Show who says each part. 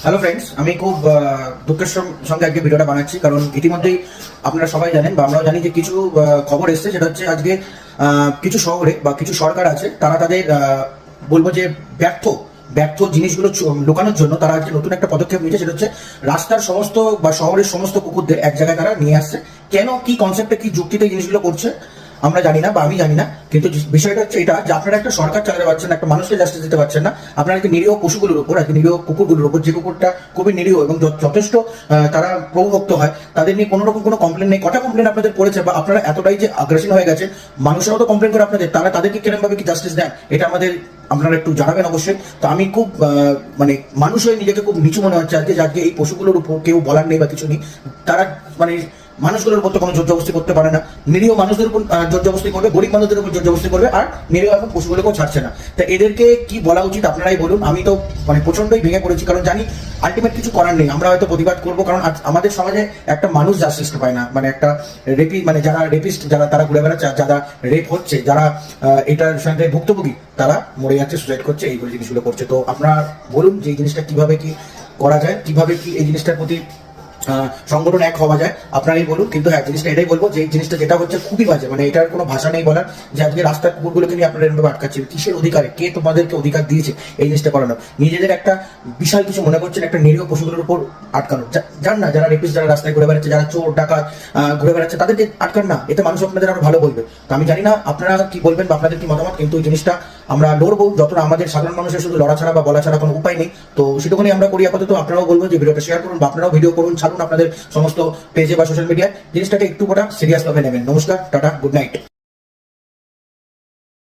Speaker 1: Hello friends, আমি খুব দুঃখের সঙ্গে আজকে ভিডিওটা বানাচ্ছি, কারণ ইতিমধ্যেই আপনারা সবাই জানেন বা আমরাও জানি যে কিছু খবর এসছে, সেটা হচ্ছে আজকে কিছু শহরে বা কিছু সরকার আছে, তারা তাদের বলবো যে ব্যর্থ ব্যর্থ জিনিসগুলো লুকানোর জন্য তারা আজকে নতুন একটা পদক্ষেপ নিয়েছে। সেটা হচ্ছে রাস্তার সমস্ত বা শহরের সমস্ত কুকুরদের এক জায়গায় তারা নিয়ে আসছে। কেন, কি কনসেপ্টে, কি যুক্তিতে এই জিনিসগুলো করছে আমরা জানি না বা আমি জানি না, কিন্তু বিষয়টা হচ্ছে এটা যে আপনারা একটা সরকার চালাতে পারছেন না, একটা মানুষকে জাস্টিস দিতে পারছেন না। আপনারা আজকে নিরীহ পশুগুলোর উপর, আজকে নিরীহ কুকুরগুলোর উপর, যে কুকুরটা খুবই নিরীহ এবং যথেষ্ট তারা প্রভুভক্ত হয়, তাদের নিয়ে কোনো রকম কোনো কমপ্লেন নেই। কটা কমপ্লেন আপনাদের পড়েছে, বা আপনারা এতটাই যে আগ্রাসীন হয়ে গেছে, মানুষরাও তো কমপ্লেন করে আপনাদের, তারা তাদেরকে কিরকম ভাবে কি জাস্টিস দেন, এটা আমাদের আপনারা একটু জানাবেন অবশ্যই। তো আমি খুব মানে মানুষ হয়ে নিজেকে খুব নিচু মনে হচ্ছে আজকে, যাকে এই পশুগুলোর উপর কেউ বলার নেই বা কিছু নেই। তারা মানে মানুষগুলোর উপর তো কোনো জোর জবস্তি করতে পারে না, নিরীহ মানুষদের উপর জোর জবস্তি করবে, গরিব মানুষদের উপর জোর জবস্তি করবে, আর নিরীহ এখন পশুগুলোকেও ছাড়ছে না। তা এদেরকে কি বলা উচিত আপনারাই বলুন। আমি তো মানে প্রচন্ডই ভেঙে পড়েছি, কারণ জানি আলটিমেট কিছু করার নেই, আমরা হয়তো প্রতিবাদ করবো, কারণ আমাদের সমাজে একটা মানুষ জাস্টিস পায় না। মানে একটা মানে যারা রেপিস্ট, যারা তারা ঘুরে বেড়াচ্ছে, যারা রেপ হচ্ছে, যারা এটার সঙ্গে ভুক্তভোগী, তারা মরে যাচ্ছে, সুসাইড করছে, এইগুলো জিনিসগুলো করছে। তো আপনারা বলুন যে এই জিনিসটা কিভাবে কি করা যায়, কিভাবে কি এই জিনিসটার প্রতি সংগঠন এক হওয়া যায়, আপনারাই বলুন। কিন্তু হ্যাঁ, জিনিসটা এটাই বলবো যে এই জিনিসটা যেটা হচ্ছে খুবই বাজে, মানে এটার কোনো ভাষা নেই বলার, যে আজকে রাস্তার কুকুরগুলোকে নিয়ে আপনারা এরকম আটকাচ্ছেন, কিসের অধিকারে, কে তোমাদেরকে অধিকার দিয়েছে এই জিনিসটা করানো? নিজেদের একটা বিশাল কিছু মনে করছেন একটা নিরীহ পশুগুলোর উপর আটকানো। যান না, যারা রেপিস্ট, যারা রাস্তায় ঘুরে বেড়াচ্ছে, যারা চোর ডাকাত ঘুরে বেড়াচ্ছে, তাদেরকে আটকান না, এতে মানুষ আপনাদের আরো ভালো বলবে। তো আমি জানি না আপনারা কি বলবেন বা আপনাদের কি মতামত, কিন্তু এই জিনিসটা আমরা লড়বো, যতটা আমাদের সাধারণ মানুষের শুধু লড়া ছাড়া বা বলা ছাড়া কোনো উপায় নেই। তো সেটুকুনি আমরা করি আপাতত। আপনারাও বলবো যে ভিডিওটা শেয়ার করুন, বা আপনারাও ভিডিও করুন, ছাড়ুন আপনাদের সমস্ত পেজে বা সোশ্যাল মিডিয়ায়। জিনিসটাকে একটু সিরিয়াস ভাবে নেবেন। নমস্কার, টাটা, গুড নাইট।